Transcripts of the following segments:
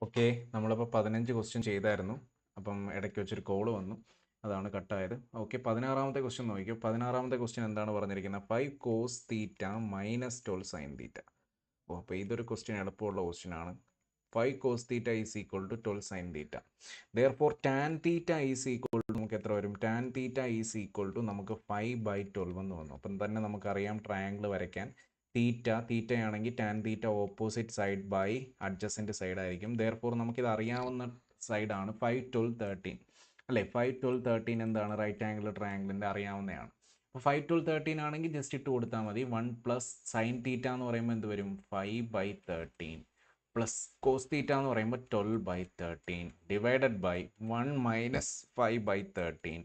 Okay, നമ്മളിപ്പോൾ 15 question ചെയ്തായിരുന്നു. അപ്പം ഇടയ്ക്ക് വെച്ചൊരു കോള് വന്നു, അതാണ് കട്ടായത്. ഓക്കെ, 16ാമത്തെ ക്വസ്റ്റ്യൻ നോക്കിയോ. 16ാമത്തെ ക്വസ്റ്റ്യൻ എന്താണ് പറഞ്ഞിരിക്കുന്നത്? 5 cos theta minus 12 sine theta. അപ്പോൾ ഇതൊരു ക്വസ്റ്റ്യൻ എളുപ്പമുള്ള ക്വസ്റ്റ്യൻ ആണ്. 5 cos theta is equal to 12 sine theta. Therefore tan theta is equal to നമുക്ക് എത്ര വരും? Tan theta is equal to നമുക്ക് 5/12 എന്ന് വന്നു. അപ്പം തന്നെ നമുക്കറിയാം ട്രയാങ്കിൾ വരയ്ക്കാൻ. തീറ്റയാണെങ്കിൽ tan theta opposite side by adjacent side ആയിരിക്കും. ദെയർഫോർ നമുക്കിത് അറിയാവുന്ന സൈഡാണ് 5, 12, 13 അല്ലേ. 5, 12, 13 എന്താണ്? റൈറ്റ് ആംഗിൾ ട്രയാങ്കിളിൻ്റെ അറിയാവുന്നതാണ്. അപ്പോൾ 5, 12, 13 ആണെങ്കിൽ ജസ്റ്റ് ഇട്ട് കൊടുത്താൽ മതി. 1 പ്ലസ് സൈൻ തീറ്റ എന്ന് പറയുമ്പോൾ എന്ത് വരും? 5/13 പ്ലസ് കോസ് തീറ്റ എന്ന് പറയുമ്പോൾ 12/13 divided by 1 minus 5/13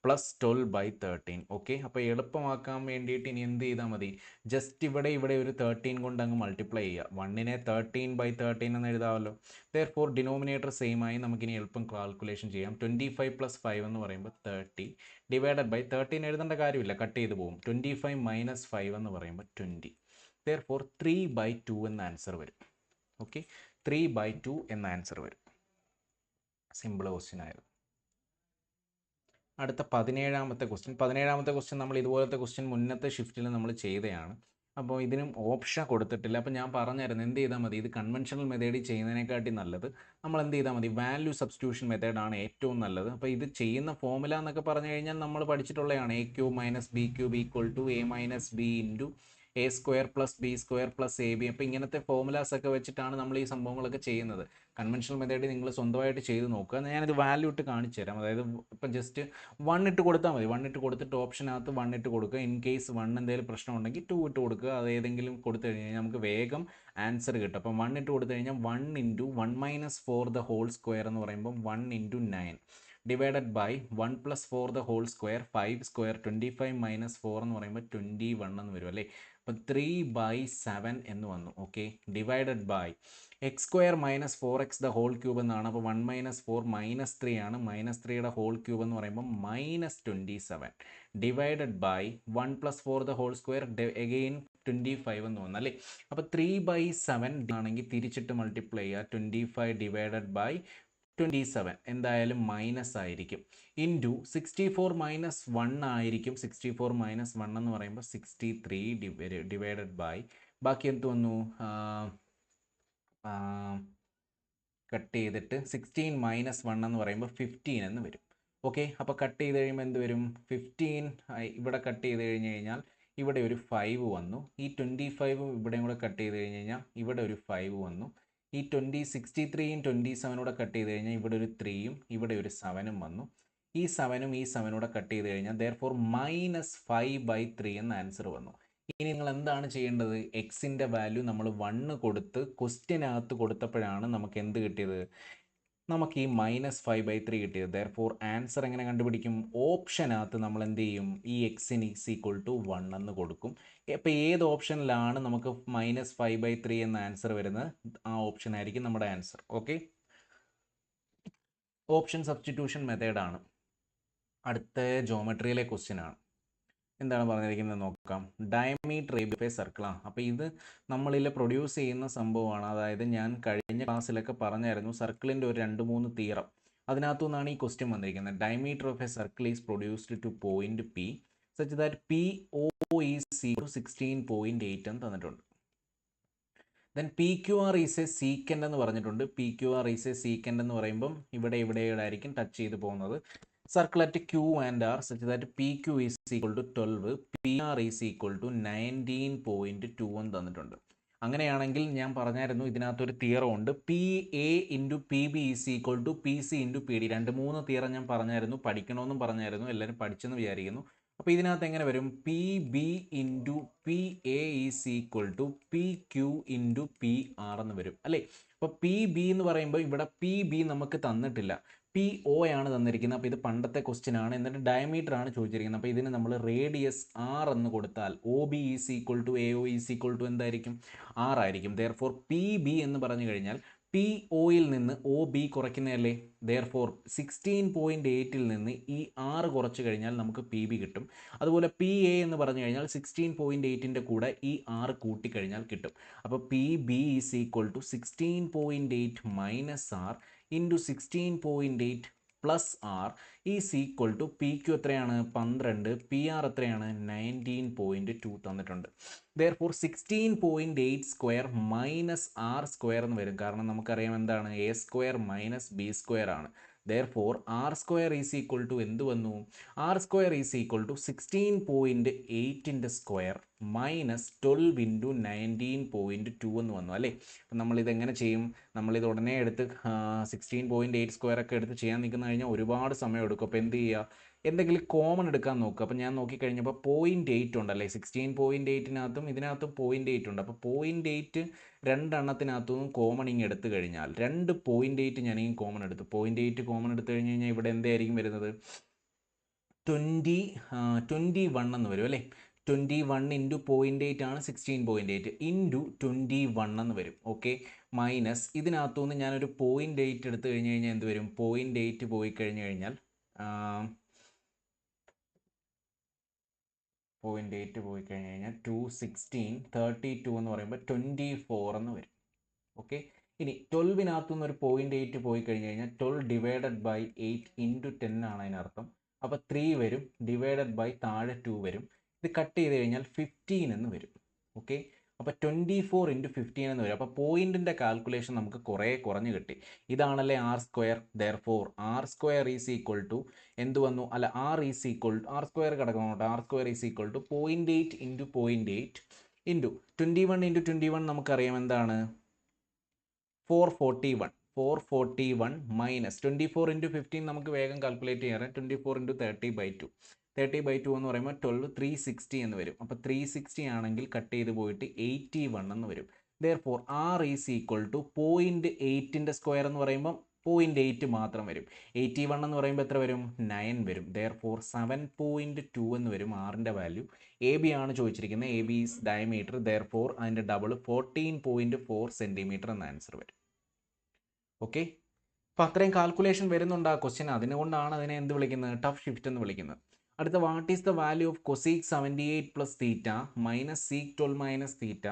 plus 12/13. Okay, അപ്പോൾ എളുപ്പമാക്കാൻ വേണ്ടിയിട്ട് ഇനി എന്ത് ചെയ്താൽ മതി? ജസ്റ്റ് ഇവിടെ ഒരു 13 കൊണ്ട് അങ്ങ് മൾട്ടിപ്ലൈ ചെയ്യുക. 1നെ 13/13 എന്ന് എഴുതാമല്ലോ. ദെയർഫോർ ഡിനോമിനേറ്റർ സെയിം ആയി നമുക്കിനി എളുപ്പം കാൽക്കുലേഷൻ ചെയ്യാം. 25 പ്ലസ് 5 എന്ന് പറയുമ്പോൾ 30 ഡിവൈഡഡ് ബൈ 13 എഴുതേണ്ട കാര്യമില്ല, കട്ട് ചെയ്ത് പോകും. 25 മൈനസ് 5 എന്ന് പറയുമ്പോൾ 20. ദെയർഫോർ 3/2 എന്ന ആൻസർ വരും. ഓക്കെ, 3/2 എന്ന ആൻസർ വരും. സിമ്പിൾ ക്വസ്റ്റ്യൻ ആയിരുന്നു. അടുത്ത 17ാമത്തെ ക്വസ്റ്റ്യൻ നമ്മൾ ഇതുപോലത്തെ ക്വസ്റ്റ്യൻ മുന്നത്തെ ഷിഫ്റ്റിൽ നമ്മൾ ചെയ്തതാണ്. അപ്പോൾ ഇതിനും ഓപ്ഷൻ കൊടുത്തിട്ടില്ല. അപ്പോൾ ഞാൻ പറഞ്ഞായിരുന്നു എന്ത് ചെയ്താൽ മതി? ഇത് കൺവെൻഷണൽ മെത്തേഡിൽ ചെയ്യുന്നതിനെക്കാട്ടി നല്ലത് നമ്മൾ എന്ത് ചെയ്താൽ മതി? വാല്യൂ സബ്സ്റ്റിറ്റ്യൂഷൻ മെത്തേഡാണ് ഏറ്റവും നല്ലത്. അപ്പോൾ ഇത് ചെയ്യുന്ന ഫോമുല എന്നൊക്കെ പറഞ്ഞു കഴിഞ്ഞാൽ നമ്മൾ പഠിച്ചിട്ടുള്ളതാണ്. A cube minus B cube equal to A minus B into A square plus B square plus A B. അപ്പോൾ ഇങ്ങനത്തെ ഫോമുലാസ് ഒക്കെ വെച്ചിട്ടാണ് നമ്മൾ ഈ സംഭവങ്ങളൊക്കെ ചെയ്യുന്നത്. കൺവെൻഷണൽ മെത്തേഡ് നിങ്ങൾ സ്വന്തമായിട്ട് ചെയ്ത് നോക്കുക. ഞാനിത് വാല്യൂ ഇട്ട് കാണിച്ചു തരാം. അതായത് ഇപ്പം ജസ്റ്റ് 1 ഇട്ട് കൊടുത്താൽ മതി. 1 ഇട്ട് കൊടുത്തിട്ട് ഓപ്ഷനകത്ത് 1 ഇട്ട് കൊടുക്കുക. ഇൻ കേസ് 1 എന്തെങ്കിലും പ്രശ്നം ഉണ്ടെങ്കിൽ 2 ഇട്ട് കൊടുക്കുക. അത് ഏതെങ്കിലും കൊടുത്തു കഴിഞ്ഞാൽ നമുക്ക് വേഗം ആൻസർ കിട്ടും. അപ്പം 1 ഇട്ട് കൊടുത്തു കഴിഞ്ഞാൽ 1 into 1 minus 4 the whole square എന്ന് പറയുമ്പോൾ 1 into 9 divided by 1 plus 4 the whole square 5 square 25 minus 4 എന്ന് പറയുമ്പോൾ 21 എന്ന് വരും അല്ലേ. അപ്പം 3/7 എന്ന് വന്നു. Okay, divided by x square minus 4x the whole cube എന്നാണ്. അപ്പോൾ 1 മൈനസ് 4 മൈനസ് 3 ആണ്. മൈനസ് 3യുടെ ഹോൾ ക്യൂബ് എന്ന് പറയുമ്പോൾ minus 27 divided by 1 plus 4 the whole square again 25 എന്ന് വന്നു അല്ലേ. അപ്പോൾ 3/7 ആണെങ്കിൽ തിരിച്ചിട്ട് മൾട്ടിപ്ലൈ ചെയ്യുക. 25 ഡിവൈഡഡ് ബൈ 27 എന്തായാലും മൈനസ് ആയിരിക്കും. ഇൻറ്റു 64 മൈനസ് 1 ആയിരിക്കും. 64 മൈനസ് 1 എന്ന് പറയുമ്പോൾ 63 ഡിവൈഡഡ് ബൈ ബാക്കി എന്ത് വന്നു? കട്ട് ചെയ്തിട്ട് 16 മൈനസ് 1 എന്ന് പറയുമ്പോൾ 15 എന്ന് വരും. ഓക്കെ, അപ്പോൾ കട്ട് ചെയ്ത് കഴിയുമ്പോൾ എന്ത് വരും? 15 ഇവിടെ കട്ട് ചെയ്ത് കഴിഞ്ഞ് കഴിഞ്ഞാൽ ഇവിടെ ഒരു 5 വന്നു. ഈ 25 ഇവിടെയും കൂടെ കട്ട് ചെയ്ത് കഴിഞ്ഞ് കഴിഞ്ഞാൽ ഇവിടെ ഒരു 5 വന്നു. ഈ 63യും 27 കൂടെ കട്ട് ചെയ്ത് കഴിഞ്ഞാൽ ഇവിടെ ഒരു 3യും ഇവിടെ ഒരു 7ഉം വന്നു. ഈ 7ഉം ഈ 7ഉം കൂടെ കട്ട് ചെയ്ത് കഴിഞ്ഞാൽ ദെയർഫോർ മൈനസ് 5/3 എന്ന ആൻസർ വന്നു. ഇനി നിങ്ങൾ എന്താണ് ചെയ്യേണ്ടത്? എക്സിൻ്റെ വാല്യൂ നമ്മൾ 1 കൊടുത്ത് ക്വസ്റ്റ്യനകത്ത് കൊടുത്തപ്പോഴാണ് നമുക്ക് എന്ത് കിട്ടിയത്? നമുക്ക് ഈ -5/3 കിട്ടിയത്. ദെയർഫോർ ആൻസർ എങ്ങനെ കണ്ടുപിടിക്കും? ഓപ്ഷനകത്ത് നമ്മൾ എന്ത് ചെയ്യും? ഈ എക്സിന് ഈസ് ഈക്വൽ ടു 1 എന്ന് കൊടുക്കും. അപ്പോൾ ഏത് ഓപ്ഷനിലാണ് നമുക്ക് -5/3 എന്ന ആൻസർ വരുന്നത്? ആ ഓപ്ഷൻ ആയിരിക്കും നമ്മുടെ ആൻസർ. ഓക്കെ, ഓപ്ഷൻ സബ്സ്റ്റിറ്റ്യൂഷൻ മെത്തേഡാണ്. അടുത്ത ജോമെട്രിയിലെ ക്വസ്റ്റ്യൻ ആണ്. എന്താണ് പറഞ്ഞിരിക്കുന്നത് നോക്കാം. ഡയമീറ്റർ എ ബി സർക്കിളാണ്. അപ്പോൾ ഇത് നമ്മളിൽ പ്രൊഡ്യൂസ് ചെയ്യുന്ന സംഭവമാണ്. അതായത് ഞാൻ കഴിഞ്ഞ ക്ലാസ്സിലൊക്കെ പറഞ്ഞായിരുന്നു സർക്കിളിൻ്റെ ഒരു 2-3 തിയറം. അതിനകത്തു നിന്നാണ് ഈ ക്വസ്റ്റ്യൻ വന്നിരിക്കുന്നത്. Diameter of a circle is produced to point P such that P O is equal to 16.8 എന്ന് തന്നിട്ടുണ്ട്. Then P Q R is a secant എന്ന് പറഞ്ഞിട്ടുണ്ട്. P Q R is a secant എന്ന് പറയുമ്പം ഇവിടെ ആയിരിക്കും ടച്ച് ചെയ്ത് പോകുന്നത്. Circle at Q and R such that P Q is equal to 12, P R is equal to 19.2 എന്ന് തന്നിട്ടുണ്ട്. അങ്ങനെയാണെങ്കിൽ ഞാൻ പറഞ്ഞായിരുന്നു ഇതിനകത്തൊരു തിയറം ഉണ്ട്. P A into P B is equal to P C into P D. 2-3 theorem ഞാൻ പറഞ്ഞായിരുന്നു, പഠിക്കണമെന്നും പറഞ്ഞായിരുന്നു. എല്ലാവരും പഠിച്ചെന്ന് വിചാരിക്കുന്നു. അപ്പോൾ ഇതിനകത്ത് എങ്ങനെ വരും? P B into P A is equal to P Q into P R എന്ന് വരും അല്ലേ. അപ്പോൾ പി ബി എന്ന് പറയുമ്പോൾ ഇവിടെ പി ബി നമുക്ക് തന്നിട്ടില്ല, പി ഒ ആണ് തന്നിരിക്കുന്നത്. അപ്പോൾ ഇത് പണ്ടത്തെ ക്വസ്റ്റ്യൻ ആണ്. എന്നിട്ട് ഡയമീറ്റർ ആണ് ചോദിച്ചിരിക്കുന്നത്. അപ്പോൾ ഇതിന് നമ്മൾ റേഡിയസ് ആർ എന്ന് കൊടുത്താൽ O B is equal to A O is equal to എന്തായിരിക്കും? ആർ ആയിരിക്കും. ദെയർഫോർ പി ബി എന്ന് പറഞ്ഞു കഴിഞ്ഞാൽ പി ഒയിൽ നിന്ന് ഒ ബി കുറയ്ക്കുന്നതല്ലേ, ദെയർഫോർ 16.8ൽ നിന്ന് ഈ 6 കുറച്ച് കഴിഞ്ഞാൽ നമുക്ക് പി ബി കിട്ടും. അതുപോലെ പി എ എന്ന് പറഞ്ഞു കഴിഞ്ഞാൽ 16.8ൻ്റെ കൂടെ ഈ 6 കൂട്ടിക്കഴിഞ്ഞാൽ കിട്ടും. അപ്പോൾ P B is equal to 16.8 minus R into 16.8 plus R is equal to P Q എത്രയാണ് 12, പി ആർ എത്രയാണ് 19.2 തന്നിട്ടുണ്ട്. Therefore 16.8 square minus R square എന്ന് വരും. കാരണം നമുക്കറിയാം എന്താണ് A square minus B square ആണ്. Therefore R square is equal to എന്ത് വന്നു, R square is equal to 16.8ൻ്റെ സ്ക്വയർ മൈനസ് 12 ഇൻറ്റു 19.2 എന്ന് വന്നു അല്ലേ. അപ്പം നമ്മളിതെങ്ങനെ ചെയ്യും, നമ്മളിത് ഉടനെ എടുത്ത് 16.8 സ്ക്വയർ ഒക്കെ എടുത്ത് ചെയ്യാൻ നിൽക്കുന്ന കഴിഞ്ഞാൽ ഒരുപാട് സമയം എടുക്കും. അപ്പോൾ എന്ത് ചെയ്യുക, എന്തെങ്കിലും കോമൺ എടുക്കാൻ നോക്കുക. അപ്പോൾ ഞാൻ നോക്കിക്കഴിഞ്ഞപ്പോൾ 0.8 ഉണ്ടല്ലേ, 16.8നകത്തും ഇതിനകത്തും 0.8 ഉണ്ട്. അപ്പോൾ 0.8 രണ്ടെണ്ണത്തിനകത്തും കോമൺ ഇങ്ങ് എടുത്തു കഴിഞ്ഞാൽ 2.8 ഞാനിങ്ങനെ കോമൺ എടുത്തു. 0.8 കോമൺ എടുത്തു കഴിഞ്ഞ് കഴിഞ്ഞാൽ ഇവിടെ എന്തായിരിക്കും വരുന്നത്, 21 എന്ന് വരും അല്ലേ. 21 ഇൻറ്റു 0.8 ആണ് 16.8 ഇൻറ്റു 21 എന്ന് വരും. ഓക്കെ, മൈനസ് ഇതിനകത്തുനിന്ന് ഞാനൊരു 0.8 എടുത്തു കഴിഞ്ഞ് കഴിഞ്ഞാൽ എന്ത് വരും, 0.8 പോയി കഴിഞ്ഞ് കഴിഞ്ഞാൽ 0.8 പോയി കഴിഞ്ഞ് കഴിഞ്ഞാൽ 216 32 എന്ന് പറയുമ്പോൾ 24 എന്ന് വരും. ഓക്കെ, ഇനി 12നകത്തുനിന്ന് ഒരു 0.8 പോയി കഴിഞ്ഞ് കഴിഞ്ഞാൽ 12 ഡിവൈഡഡ് ബൈ 8 ഇൻറ്റു 10 ആണ് അതിനർത്ഥം. അപ്പോൾ 3 വരും, ഡിവൈഡഡ് ബൈ താഴെ 2 വരും. ഇത് കട്ട് ചെയ്ത് കഴിഞ്ഞാൽ 15 എന്ന് വരും. ഓക്കെ, അപ്പോൾ 24 ഇൻറ്റു 15 എന്ന് വരും. അപ്പോൾ പോയിൻറ്റിൻ്റെ കാൽക്കുലേഷൻ നമുക്ക് കുറേ കുറഞ്ഞ് കിട്ടി. ഇതാണല്ലേ R square. Therefore R square is equal to എന്ത് വന്നു, അല്ല R is equal to R square കിടക്കണം കേട്ടോ. R square is equal to 0.8 into 0.8 into 21 into 21 നമുക്കറിയാം എന്താണ് 441 മൈനസ് 24 ഇൻറ്റു 15 നമുക്ക് വേഗം കാൽക്കുലേറ്റ് ചെയ്യാറ്. 24 ഇൻറ്റു 30/2 എന്ന് പറയുമ്പോൾ 12 360 എന്ന് വരും. അപ്പോൾ 360 ആണെങ്കിൽ കട്ട് ചെയ്ത് പോയിട്ട് 81 എന്ന് വരും. Therefore R is equal to 0.8ൻ്റെ സ്ക്വയർ എന്ന് പറയുമ്പോൾ 0.8 മാത്രം വരും. 81 എന്ന് പറയുമ്പോൾ എത്ര വരും, 9 വരും. ദെയർഫോർ 7.2 എന്ന് വരും ആറിൻ്റെ വാല്യൂ. എ ബി ആണ് ചോദിച്ചിരിക്കുന്നത്. A B is diameter. Therefore അതിൻ്റെ ഡബിൾ 14.4 സെൻറ്റിമീറ്റർ എന്ന ആൻസർ വരും. ഓക്കെ, അപ്പോൾ അത്രയും കാൽക്കുലേഷൻ വരുന്നുണ്ട് ആ ക്വസ്റ്റ്യൻ. അതുകൊണ്ടാണ് അതിനെ എന്ത് വിളിക്കുന്നത്, ടഫ് ഷിഫ്റ്റ് എന്ന് വിളിക്കുന്നത്. അടുത്ത, what is the value of cosec 78 plus theta minus sec 12 minus theta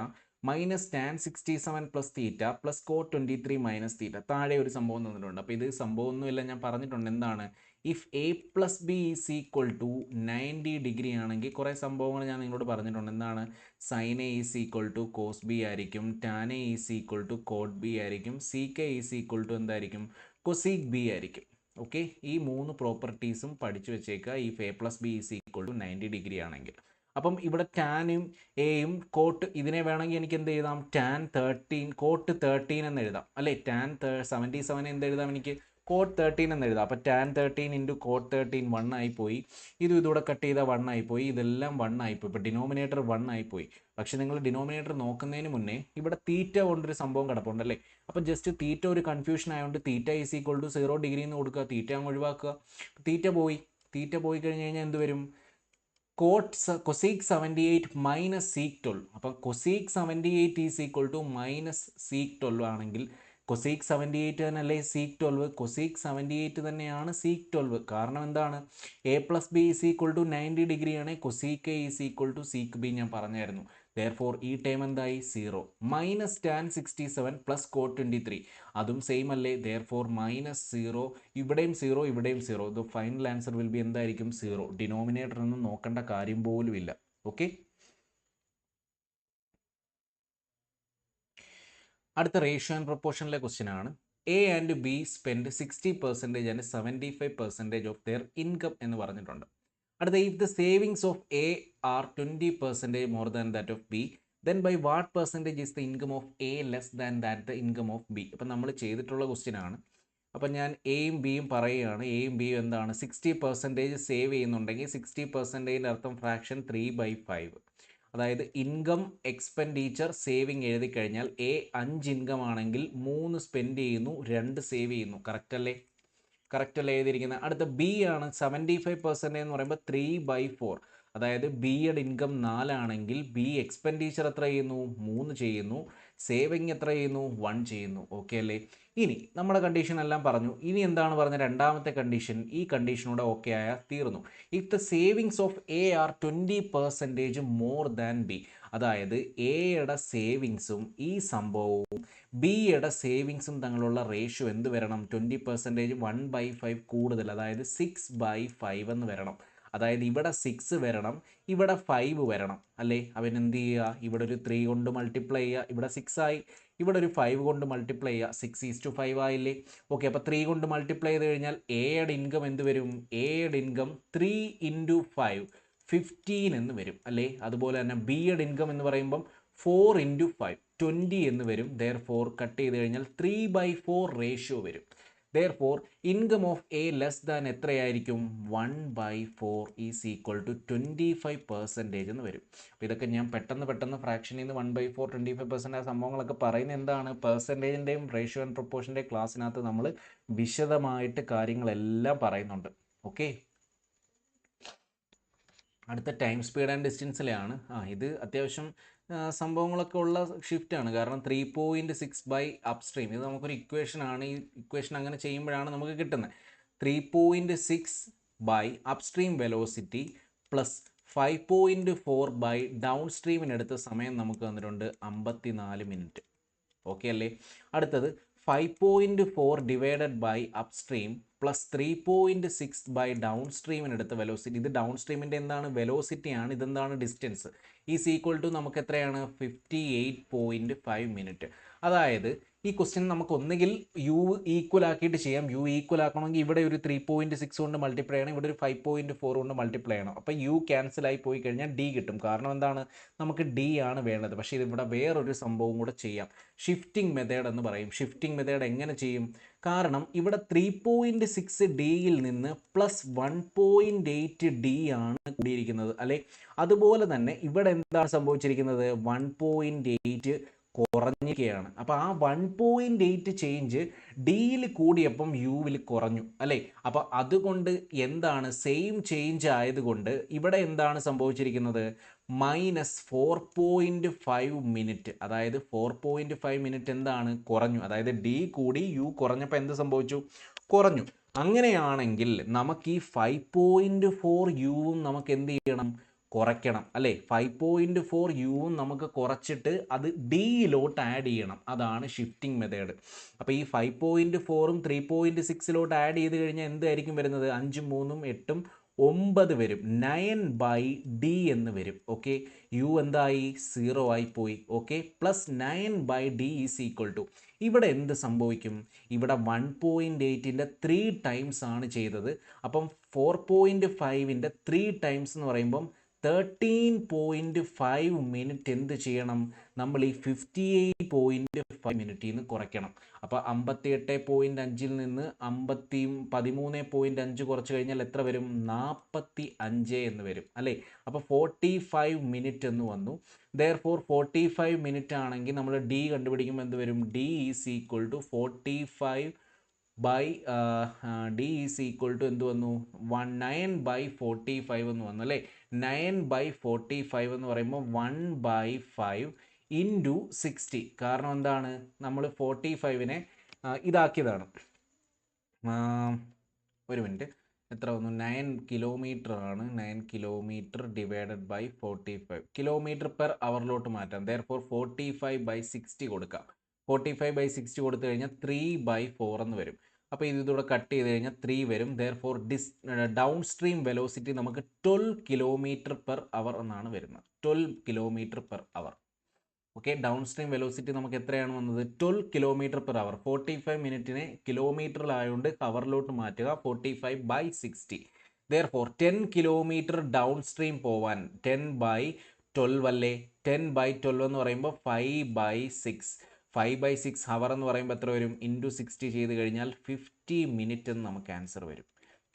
minus tan 67 plus theta plus cot 23 minus theta. താഴെ ഒരു സംഭവം തന്നിട്ടുണ്ട്. അപ്പോൾ ഇത് സംഭവമൊന്നുമില്ല, ഞാൻ പറഞ്ഞിട്ടുണ്ട് എന്താണ്, if A plus B is equal to 90 degree ആണെങ്കിൽ കുറേ സംഭവങ്ങൾ ഞാൻ നിങ്ങളോട് പറഞ്ഞിട്ടുണ്ട്. എന്താണ്, sine A is equal to cos B ആയിരിക്കും, tan A is equal to cot B ആയിരിക്കും, sec A is equal to എന്തായിരിക്കും, കൊസീക് ബി ആയിരിക്കും. ഓക്കെ, ഈ 3 പ്രോപ്പർട്ടീസും പഠിച്ചു വെച്ചേക്കുക. If A plus B is equal to 90 degree ആണെങ്കിൽ. അപ്പം ഇവിടെ ടാനും എയും കോട്ട് ഇതിനെ വേണമെങ്കിൽ എനിക്ക് എന്ത് എഴുതാം, ടാൻ 13 കോട്ട് 13 എന്ന് എഴുതാം അല്ലേ. ടാൻ 77 എന്ത് എഴുതാം, എനിക്ക് കോട്ട് 13 എന്ന് എഴുതാം. അപ്പോൾ ടാൻ 13 ഇൻറ്റു കോട്ട് 13 1 ആയിപ്പോയി. ഇതൂടെ കട്ട് ചെയ്താൽ 1 ആയിപ്പോയി. ഇതെല്ലാം 1 ആയിപ്പോയി. ഇപ്പോൾ ഡിനോമിനേറ്റർ 1 ആയിപ്പോയി. പക്ഷെ നിങ്ങൾ ഡിനോമിനേറ്റർ നോക്കുന്നതിന് മുന്നേ ഇവിടെ തീറ്റ കൊണ്ടൊരു സംഭവം കിടപ്പുണ്ടല്ലേ. അപ്പോൾ ജസ്റ്റ് തീറ്റ ഒരു കൺഫ്യൂഷൻ ആയതുകൊണ്ട് theta is equal to 0 degree എന്ന് കൊടുക്കുക. തീറ്റ അങ്ങ് ഒഴിവാക്കുക. തീറ്റ പോയി കഴിഞ്ഞ് കഴിഞ്ഞാൽ എന്ത് വരും, കൊസീക് 78 മൈനസ് സീക് 12. അപ്പം cosec 78 is equal to minus sec 12 ആണെങ്കിൽ കൊസീക് 78 തന്നെയല്ലേ സീക് 12. കൊസീക് 78 തന്നെയാണ് സീക് 12. കാരണം എന്താണ്, A plus B is equal to 90 ഡിഗ്രിയാണ്. Cosec A is equal to sec B ഞാൻ പറഞ്ഞായിരുന്നു. ദെയർഫോർ ഈ ടേം എന്തായി 0. മൈനസ് ടാൻ 67 പ്ലസ് കോട്ട് 23 അതും സെയിം അല്ലേ. ദെയർഫോർ മൈനസ് 0, ഇവിടെയും 0 ഇവിടെയും 0. The final answer will be എന്തായിരിക്കും 0. ഡിനോമിനേറ്റർ ഒന്നും നോക്കേണ്ട കാര്യം പോലും ഇല്ല. ഓക്കെ, അടുത്ത റേഷ്യോ ആൻഡ് പ്രൊപ്പോർഷനിലെ ക്വസ്റ്റ്യൻ ആണ്. A and B spend 60% and 75% of their income എന്ന് പറഞ്ഞിട്ടുണ്ട്. അടുത്ത, if the savings of A are 20% more than that of B, then by what percentage is the income of A less than that the income of B. അപ്പം നമ്മൾ ചെയ്തിട്ടുള്ള question ആണ്. അപ്പം ഞാൻ എയും ബിയും പറയുകയാണ്. എയും ബിയും എന്താണ്, 60% സേവ് ചെയ്യുന്നുണ്ടെങ്കിൽ 60% അർത്ഥം ഫ്രാക്ഷൻ 3/5. അതായത് ഇൻകം, എക്സ്പെൻഡിച്ചർ, സേവിങ് എഴുതി കഴിഞ്ഞാൽ എ 5 ഇൻകം ആണെങ്കിൽ 3 സ്പെൻഡ് ചെയ്യുന്നു, 2 സേവ് ചെയ്യുന്നു. കറക്റ്റ് അല്ലേ എഴുതിയിരിക്കുന്നത്. അടുത്ത ബി ആണ് 75% എന്ന് പറയുമ്പോൾ 3/4. അതായത് ബിയുടെ ഇൻകം 4 ആണെങ്കിൽ ബി എക്സ്പെൻഡിച്ചർ എത്ര ചെയ്യുന്നു, 3 ചെയ്യുന്നു. സേവിങ് എത്ര ചെയ്യുന്നു? 1 ചെയ്യുന്നു. ഓക്കെ അല്ലേ? ഇനി നമ്മുടെ കണ്ടീഷൻ എല്ലാം പറഞ്ഞു. ഇനി എന്താണ് പറഞ്ഞ രണ്ടാമത്തെ കണ്ടീഷൻ? ഈ കണ്ടീഷനൂടെ ഓക്കെ ആയാൽ തീർന്നു. If the savings of A are 20% more than B, അതായത് എയുടെ സേവിങ്സും ഈ സംഭവവും ബിയുടെ സേവിങ്സും തമ്മിലുള്ള റേഷ്യോ എന്ത് വരണം? 20% 1/5 കൂടുതൽ, അതായത് 6/5 എന്ന് വരണം. അതായത് ഇവിടെ 6 വരണം, ഇവിടെ 5 വരണം അല്ലേ? അവൻ എന്ത് ചെയ്യുക? ഇവിടെ ഒരു 3 കൊണ്ട് മൾട്ടിപ്ലൈ ചെയ്യുക, ഇവിടെ 6 ആയി. ഇവിടെ ഒരു 5 കൊണ്ട് മൾട്ടിപ്ലൈ ചെയ്യുക, 6:5 ആയില്ലേ? ഓക്കെ, അപ്പോൾ 3 കൊണ്ട് മൾട്ടിപ്ലൈ ചെയ്ത് കഴിഞ്ഞാൽ എയുടെ ഇൻകം എന്ത് വരും? എയുടെ ഇൻകം 3 × 5 15 എന്ന് വരും അല്ലേ? അതുപോലെ തന്നെ ബിയുടെ ഇൻകം എന്ന് പറയുമ്പം 4 × 5 20 എന്ന് വരും. ദെയർഫോർ കട്ട് ചെയ്ത് കഴിഞ്ഞാൽ 3/4 റേഷ്യോ വരും. Therefore income of A less than എത്രയായിരിക്കും? 1/4 ഈസ് ഈക്വൽ ടു 25% എന്ന് വരും. അപ്പോൾ ഇതൊക്കെ ഞാൻ പെട്ടെന്ന് ഫ്രാക്ഷനിൽ നിന്ന് 1/4 25% ആ സംഭവങ്ങളൊക്കെ പറയുന്നത് എന്താണ്? പെർസെൻറ്റേജിൻ്റെയും റേഷ്യോ ആൻഡ് പ്രൊപ്പോർഷൻ്റെയും ക്ലാസ്സിനകത്ത് നമ്മൾ വിശദമായിട്ട് കാര്യങ്ങളെല്ലാം പറയുന്നുണ്ട്. ഓക്കെ, അടുത്ത ടൈം സ്പീഡ് ആൻഡ് ഡിസ്റ്റൻസിലാണ്. ഇത് അത്യാവശ്യം സംഭവങ്ങളൊക്കെ ഉള്ള ഷിഫ്റ്റാണ്. കാരണം 3.6 അപ്സ്ട്രീം, ഇത് നമുക്കൊരു ഇക്വേഷനാണ്. ഈ ഇക്വേഷൻ അങ്ങനെ ചെയ്യുമ്പോഴാണ് നമുക്ക് കിട്ടുന്നത്. 3.6 അപ്സ്ട്രീം വെലോസിറ്റി പ്ലസ് 5.4 ഡൗൺ സ്ട്രീമിനെടുത്ത സമയം നമുക്ക് തന്നിട്ടുണ്ട് 54 മിനിറ്റ്. ഓക്കെ അല്ലേ? അടുത്തത് 5.4 divided by upstream plus 3.6 down സ്ട്രീമിനെടുത്ത വെലോസിറ്റി. ഇത് ഡൗൺ സ്ട്രീമിൻ്റെ എന്താണ്? വെലോസിറ്റി ആണ്. ഇതെന്താണ്? ഡിസ്റ്റൻസ്. ഈസ് ഈക്വൽ ടു നമുക്ക് എത്രയാണ്? 58.5 മിനിറ്റ്. അതായത് ഈ ക്വസ്റ്റ്യൻ നമുക്ക് ഒന്നുകിൽ യു ഈക്വൽ ആക്കിയിട്ട് ചെയ്യാം. യു ഈക്വൽ ആക്കണമെങ്കിൽ ഇവിടെ ഒരു 3.6 കൊണ്ട് മൾട്ടിപ്ലൈ ചെയ്യണം, ഇവിടെ ഒരു 5.4 കൊണ്ട് മൾട്ടിപ്ലൈ ചെയ്യണം. അപ്പോൾ യു ക്യാൻസൽ ആയി പോയി കഴിഞ്ഞാൽ ഡി കിട്ടും. കാരണം എന്താണ്? നമുക്ക് ഡി ആണ് വേണ്ടത്. പക്ഷേ ഇവിടെ വേറൊരു സംഭവം കൂടെ ചെയ്യാം. ഷിഫ്റ്റിംഗ് മെത്തേഡ് എന്ന് പറയും. ഷിഫ്റ്റിംഗ് മെത്തേഡ് എങ്ങനെ ചെയ്യും? കാരണം ഇവിടെ 3.6 ഡിയിൽ നിന്ന് പ്ലസ് 1.8 ഡി ആണ് കൂടിയിരിക്കുന്നത് അല്ലേ? അതുപോലെ തന്നെ ഇവിടെ എന്താണ് സംഭവിച്ചിരിക്കുന്നത്? 1.8 കുറഞ്ഞിരിക്കുകയാണ്. അപ്പോൾ ആ 1.8 ചേഞ്ച് ഡിയിൽ കൂടിയപ്പം യുവിൽ കുറഞ്ഞു അല്ലേ? അപ്പോൾ അതുകൊണ്ട് എന്താണ്? സെയിം ചേഞ്ച് ആയതുകൊണ്ട് ഇവിടെ എന്താണ് സംഭവിച്ചിരിക്കുന്നത്? -4.5 മിനിറ്റ്. അതായത് 4.5 മിനിറ്റ് എന്താണ്? കുറഞ്ഞു. അതായത് ഡി കൂടി യു കുറഞ്ഞപ്പോൾ എന്ത് സംഭവിച്ചു? കുറഞ്ഞു. അങ്ങനെയാണെങ്കിൽ നമുക്ക് ഈ 5.4 യുവും നമുക്ക് എന്ത് ചെയ്യണം? കുറയ്ക്കണം അല്ലേ? 5.4 യുവും നമുക്ക് കുറച്ചിട്ട് അത് ഡിയിലോട്ട് ആഡ് ചെയ്യണം. അതാണ് ഷിഫ്റ്റിംഗ് മെത്തേഡ്. അപ്പോൾ ഈ 5.4ഉം 3.6ലോട്ട് ആഡ് ചെയ്ത് കഴിഞ്ഞാൽ എന്തായിരിക്കും വരുന്നത്? 5 3 8 9 വരും. 9/d എന്ന് വരും. ഓക്കെ, യു എന്തായി? 0 ആയി പോയി. Okay, plus 9/d is equal to, ഇവിടെ എന്ത് സംഭവിക്കും? ഇവിടെ 1.8ൻ്റെ 3 ടൈംസ് ആണ് ചെയ്തത്. അപ്പം 4.5ൻ്റെ 3 ടൈംസ് എന്ന് പറയുമ്പം 13.5 മിനിറ്റ് എന്ത് ചെയ്യണം? നമ്മൾ ഈ 58.5 മിനിറ്റിൽ നിന്ന് കുറയ്ക്കണം. അപ്പോൾ 58.5ൽ നിന്ന് 13.5 കുറച്ച് കഴിഞ്ഞാൽ എത്ര വരും? 45 എന്ന് വരും അല്ലേ? അപ്പോൾ 45 മിനിറ്റ് എന്ന് വന്നു. ദെയർഫോർ 45 മിനിറ്റ് ആണെങ്കിൽ നമ്മൾ ഡി കണ്ടുപിടിക്കുമ്പോൾ എന്ത് വരും? D is equal to 45 D is equal to എന്ത് വന്നു? 9/45 എന്ന് വന്നു അല്ലേ? 9/45 എന്ന് പറയുമ്പോൾ 1/5 ഇൻറ്റു 60. കാരണം എന്താണ്? നമ്മൾ 45നെ ഇതാക്കിയതാണ്. ഒരു മിനിറ്റ്, എത്ര വന്നു? 9 കിലോമീറ്റർ ആണ്. 9 kilometre divided by 45 kilometre per അവറിലോട്ട് മാറ്റാം. ദെയർഫോർ 45/60 കൊടുക്കാം. 45/60 കൊടുത്തു കഴിഞ്ഞാൽ 3/4 എന്ന് വരും. അപ്പോൾ ഇതിലൂടെ കട്ട് ചെയ്ത് കഴിഞ്ഞാൽ 3 വരും. ദെയർഫോർ ഡൗൺ സ്ട്രീം വെലോസിറ്റി നമുക്ക് 12 കിലോമീറ്റർ പെർ അവർ എന്നാണ് വരുന്നത്. 12 kilometre per hour. Okay, down stream velocity നമുക്ക് എത്രയാണ് വന്നത്? 12 കിലോമീറ്റർ പെർ അവർ. 45 മിനിറ്റിനെ കിലോമീറ്ററിലായതുകൊണ്ട് ഹവറിലോട്ട് മാറ്റുക. 45/60. ദെയർഫോർ 10 കിലോമീറ്റർ ഡൗൺ സ്ട്രീം പോവാൻ 10/12 അല്ലേ? 10/12 എന്ന് പറയുമ്പോൾ 5/6. 5/6 ഹവർ എന്ന് പറയുമ്പോൾ എത്ര വരും? ഇൻറ്റു 60 ചെയ്ത് കഴിഞ്ഞാൽ 50 മിനിറ്റ് എന്ന് നമുക്ക് ആൻസർ വരും.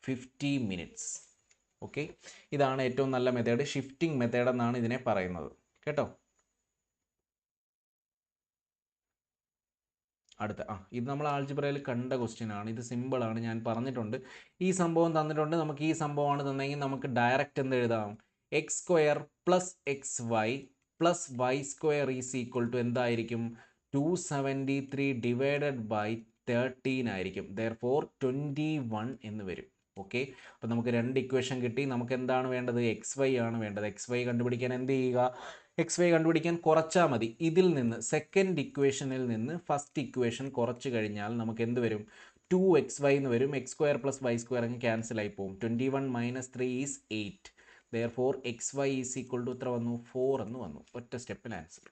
50 മിനിറ്റ്സ്. ഓക്കെ, ഇതാണ് ഏറ്റവും നല്ല മെത്തേഡ്. ഷിഫ്റ്റിംഗ് മെത്തേഡ് എന്നാണ് ഇതിനെ പറയുന്നത് കേട്ടോ. അടുത്ത ഇത് നമ്മൾ ആൾജിബ്രയിൽ കണ്ട ക്വസ്റ്റ്യൻ ആണ്. ഇത് സിമ്പിൾ ആണ്, ഞാൻ പറഞ്ഞിട്ടുണ്ട്. ഈ സംഭവം തന്നിട്ടുണ്ട്. നമുക്ക് ഈ സംഭവമാണ് തന്നെങ്കിൽ നമുക്ക് ഡയറക്റ്റ് എന്ത് എഴുതാം? x² + xy + y² is equal to എന്തായിരിക്കും? 273 ഡിവൈഡഡ് ബൈ 13 ആയിരിക്കും. ദെയർഫോർ 21 എന്ന് വരും. ഓക്കെ, അപ്പോൾ നമുക്ക് രണ്ട് ഇക്വേഷൻ കിട്ടി. നമുക്ക് എന്താണ് വേണ്ടത്? എക്സ് വൈ ആണ് വേണ്ടത്. എക്സ് വൈ കണ്ടുപിടിക്കാൻ എന്ത് ചെയ്യുക? എക്സ് വൈ കണ്ടുപിടിക്കാൻ കുറച്ചാൽ മതി. ഇതിൽ നിന്ന് സെക്കൻഡ് ഇക്വേഷനിൽ നിന്ന് ഫസ്റ്റ് ഇക്വേഷൻ കുറച്ച് കഴിഞ്ഞാൽ നമുക്ക് എന്ത് വരും? 2xy എന്ന് വരും. X square plus y square അങ്ങ് ക്യാൻസൽ ആയി പോകും. 21 minus 3 is 8. Therefore x y is equal to എത്ര വന്നു? 4 എന്ന് വന്നു. ഒറ്റ സ്റ്റെപ്പിൽ ആൻസർ.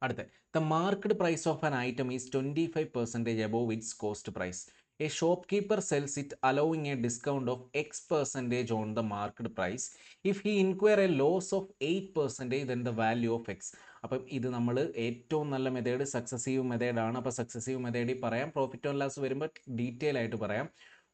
അടുത്ത, the market price of an item is 25% above its cost price. A shopkeeper sells it allowing a discount of X% on the market price. If he incur a loss of 8%, then the value of X. അപ്പം ഇത് നമ്മൾ ഏറ്റവും നല്ല method successive മെത്തേഡാണ്. അപ്പോൾ successive മെത്തേഡിൽ പറയാം. Profit and loss വരുമ്പോൾ ഡീറ്റെയിൽ ആയിട്ട് പറയാം.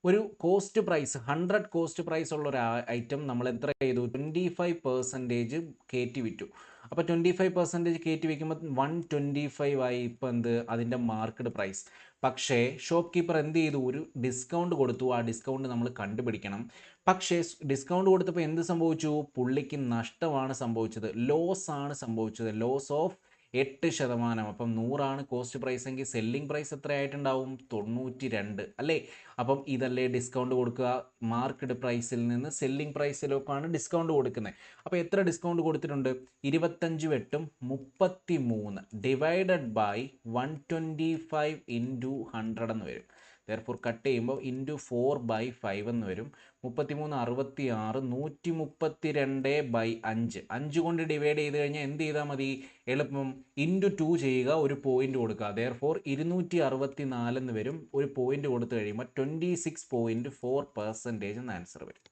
ഒരു കോസ്റ്റ് പ്രൈസ് 100 കോസ്റ്റ് പ്രൈസ് ഉള്ള ഒരു ഐറ്റം നമ്മൾ എത്ര ചെയ്തു? 25% കയറ്റി വിറ്റു. അപ്പോൾ 25% കയറ്റി വയ്ക്കുമ്പോൾ 125 ആയി ഇപ്പം എന്ത് അതിൻ്റെ മാർക്കറ്റ് പ്രൈസ്. പക്ഷേ ഷോപ്പ് കീപ്പർ എന്ത് ചെയ്തു? ഒരു ഡിസ്കൗണ്ട് കൊടുത്തു. ആ ഡിസ്കൗണ്ട് നമ്മൾ കണ്ടുപിടിക്കണം. പക്ഷേ ഡിസ്കൗണ്ട് കൊടുത്തപ്പോൾ എന്ത് സംഭവിച്ചു? പുള്ളിക്ക് നഷ്ടമാണ് സംഭവിച്ചത്, ലോസ് ആണ് സംഭവിച്ചത്. Loss of 8%. അപ്പം 100 കോസ്റ്റ് പ്രൈസ് എങ്കിൽ സെല്ലിംഗ് പ്രൈസ് എത്രയായിട്ടുണ്ടാവും? 92 അല്ലേ? അപ്പം ഇതല്ലേ ഡിസ്കൗണ്ട് കൊടുക്കുക? മാർക്കറ്റ് പ്രൈസിൽ നിന്ന് സെല്ലിംഗ് പ്രൈസിലേക്കാണ് ഡിസ്കൗണ്ട് കൊടുക്കുന്നത്. അപ്പോൾ എത്ര ഡിസ്കൗണ്ട് കൊടുത്തിട്ടുണ്ട്? 25 വെട്ടും 33 ഡിവൈഡഡ് ബൈ 125 ഇൻറ്റു 100 എന്ന് വരും. ദെയർഫോർ കട്ട് ചെയ്യുമ്പോൾ ഇൻറ്റു 4/5 എന്ന് വരും. 33 66 132/5. 5 കൊണ്ട് ഡിവൈഡ് ചെയ്ത് കഴിഞ്ഞാൽ എന്ത് ചെയ്താൽ മതി? എളുപ്പം ഇൻറ്റു 2 ചെയ്യുക, ഒരു പോയിന്റ് കൊടുക്കുക. ദെയർഫോർ 264 എന്ന് വരും. ഒരു പോയിന്റ് കൊടുത്തു കഴിയുമ്പോൾ 26.4% എന്ന് ആൻസർ വരും.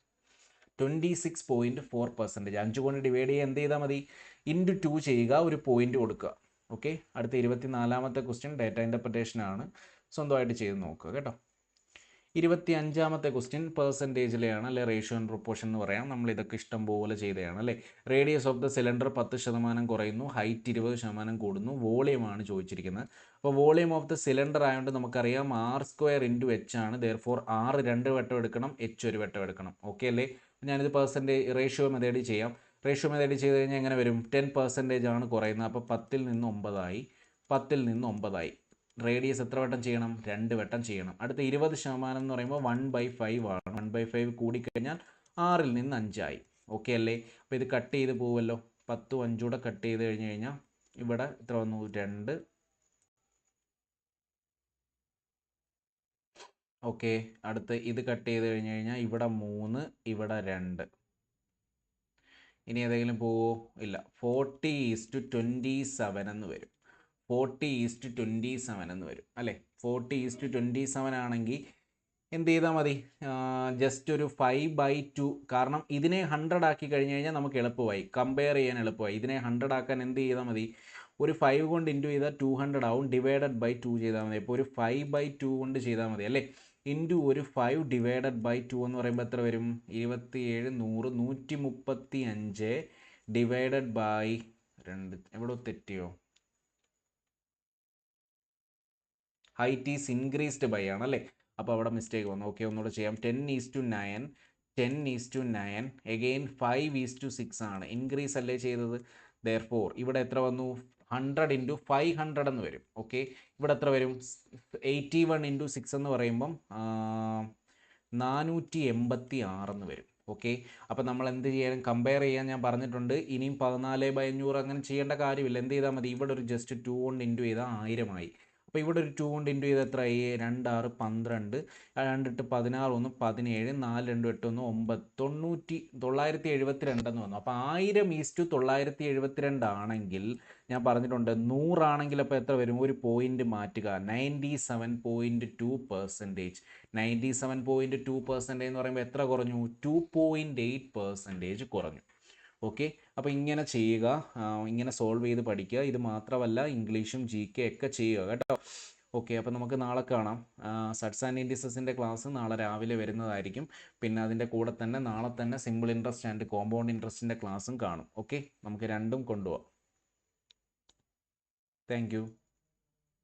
26.4%. 5 കൊണ്ട് ഡിവൈഡ് ചെയ്യുക, എന്ത് ചെയ്താൽ മതി? ഇൻറ്റു 2 ചെയ്യുക, ഒരു പോയിന്റ് കൊടുക്കുക. ഓക്കെ, അടുത്ത 24ാമത്തെ ക്വസ്റ്റ്യൻ ഡേറ്റ ഇൻ്റർപ്രിറ്റേഷൻ ആണ്. സ്വന്തമായിട്ട് ചെയ്ത് നോക്കുക കേട്ടോ. 25ാമത്തെ ക്വസ്റ്റ്യൻ പെർസെൻറ്റേജിലെയാണ്, അല്ലെ റേഷ്യോ ആൻഡ് പ്രൊപ്പോർഷൻ എന്ന് പറയാം. നമ്മൾ ഇതൊക്കെ ഇഷ്ടം പോലെ ചെയ്തതാണ് അല്ലേ. റേഡിയസ് ഓഫ് ദ സിലിണ്ടർ 10% കുറയുന്നു, ഹൈറ്റ് 20% കൂടുന്നു, വോളിയമാണ് ചോദിച്ചിരിക്കുന്നത്. അപ്പോൾ വോളിയം ഓഫ് ദ സിലിണ്ടർ ആയതുകൊണ്ട് നമുക്കറിയാം r² ഇൻറ്റു h ആണ്. ദെയർഫോർ r 2 വട്ടം എടുക്കണം, h 1 വട്ടം എടുക്കണം. ഓക്കെ അല്ലേ? ഞാനിത് റേഷ്യോ മെത്തേഡിൽ ചെയ്യാം. റേഷ്യോ മെത്തേഡിൽ ചെയ്ത് കഴിഞ്ഞാൽ എങ്ങനെ വരും? 10% ആണ് കുറയുന്നത്. അപ്പോൾ 10ൽ നിന്ന് 9 ആയി, 10ൽ നിന്ന് 9 ആയി. റേഡിയസ് എത്ര വട്ടം ചെയ്യണം? 2 വട്ടം ചെയ്യണം. അടുത്ത 20% എന്ന് പറയുമ്പോൾ 1/5 ആണ്. 1/5 കൂടിക്കഴിഞ്ഞാൽ 6ൽ നിന്ന് 5 ആയി. ഓക്കെ അല്ലേ? അപ്പോൾ ഇത് കട്ട് ചെയ്ത് പോവുമല്ലോ. 10ഉം 5ഉം കൂടെ കട്ട് ചെയ്ത് കഴിഞ്ഞ് കഴിഞ്ഞാൽ ഇവിടെ എത്ര വന്നു? 2. ഓക്കെ, അടുത്ത് ഇത് കട്ട് ചെയ്ത് കഴിഞ്ഞ് കഴിഞ്ഞാൽ ഇവിടെ 3, ഇവിടെ 2. ഇനി ഏതെങ്കിലും പോവോ? ഇല്ല. 40:27 എന്ന് വരും. 40:27 എന്ന് വരും അല്ലേ? 40:27 ആണെങ്കിൽ എന്ത് ചെയ്താൽ മതി? ജസ്റ്റ് ഒരു 5/2. കാരണം ഇതിനെ 100 ആക്കി കഴിഞ്ഞ് കഴിഞ്ഞാൽ നമുക്ക് എളുപ്പമായി, കമ്പയർ ചെയ്യാൻ എളുപ്പമായി. ഇതിനെ 100 ആക്കാൻ എന്ത് ചെയ്താൽ മതി? ഒരു 5 കൊണ്ട് ഇൻറ്റു ചെയ്താൽ 200 ആവും. ഡിവൈഡഡ് ബൈ 2 ചെയ്താൽ മതി. അപ്പോൾ ഒരു 5/2 കൊണ്ട് ചെയ്താൽ മതി അല്ലേ? ഇൻറ്റു ഒരു 5 ഡിവൈഡഡ് ബൈ 2 എന്ന് പറയുമ്പോൾ എത്ര വരും? 27 100 135 ഡിവൈഡഡ് ബൈ 2. എവിടെ തെറ്റിയോ? ഹൈറ്റ് ഈസ് ഇൻക്രീസ്ഡ് ബൈ ആണല്ലേ? അപ്പോൾ അവിടെ മിസ്റ്റേക്ക് വന്നു. ഓക്കെ, ഒന്നുകൂടെ ചെയ്യാം. 10:9 10:9 അഗെയിൻ 5:6 ആണ്. ഇൻക്രീസ് അല്ലേ ചെയ്തത്? ദെയർഫോർ ഇവിടെ എത്ര വന്നു? 100 ഇൻറ്റു 500 എന്ന് വരും. ഓക്കെ, ഇവിടെ എത്ര വരും? 81 ഇൻറ്റു 6 എന്ന് പറയുമ്പം 486 എന്ന് വരും. ഓക്കെ, അപ്പോൾ നമ്മൾ എന്ത് ചെയ്യാൻ? കമ്പയർ ചെയ്യാൻ ഞാൻ പറഞ്ഞിട്ടുണ്ട്. ഇനിയും 14/500 അങ്ങനെ ചെയ്യേണ്ട കാര്യമില്ല. എന്ത് ചെയ്താൽ മതി? ഇവിടെ ഒരു ജസ്റ്റ് 2 കൊണ്ട് ഇൻറ്റു ചെയ്താൽ 1000 ആയി. അപ്പോൾ ഇവിടെ ഒരു 2 കൊണ്ട് ഇൻറ്റു ചെയ്ത് എത്രയായി? 2 6 12, 2 8 16 1 17, 4 2 8 1 9 972 എന്ന് വന്നു. അപ്പോൾ 1000:972 ആണെങ്കിൽ ഞാൻ പറഞ്ഞിട്ടുണ്ട് 100 ആണെങ്കിൽ അപ്പോൾ എത്ര വരും? ഒരു പോയിന്റ് മാറ്റുക. 97.2%. 97.2% എന്ന് പറയുമ്പോൾ എത്ര കുറഞ്ഞു? 2.8% കുറഞ്ഞു. ഓക്കെ, അപ്പോൾ ഇങ്ങനെ ചെയ്യുക, ഇങ്ങനെ സോൾവ് ചെയ്ത് പഠിക്കുക. ഇത് മാത്രമല്ല, ഇംഗ്ലീഷും GK ഒക്കെ ചെയ്യുക കേട്ടോ. ഓക്കെ, അപ്പോൾ നമുക്ക് നാളെ കാണാം. സഡ്സ് ആൻഡ് ഇൻഡിസസിൻ്റെ ക്ലാസ് നാളെ രാവിലെ വരുന്നതായിരിക്കും. പിന്നെ അതിൻ്റെ കൂടെ തന്നെ നാളെ തന്നെ സിമ്പിൾ ഇൻട്രസ്റ്റ് ആൻഡ് കോമ്പൗണ്ട് ഇൻട്രസ്റ്റിൻ്റെ ക്ലാസ്സും കാണും. ഓക്കെ, നമുക്ക് രണ്ടും കൊണ്ടുപോകാം. Thank you.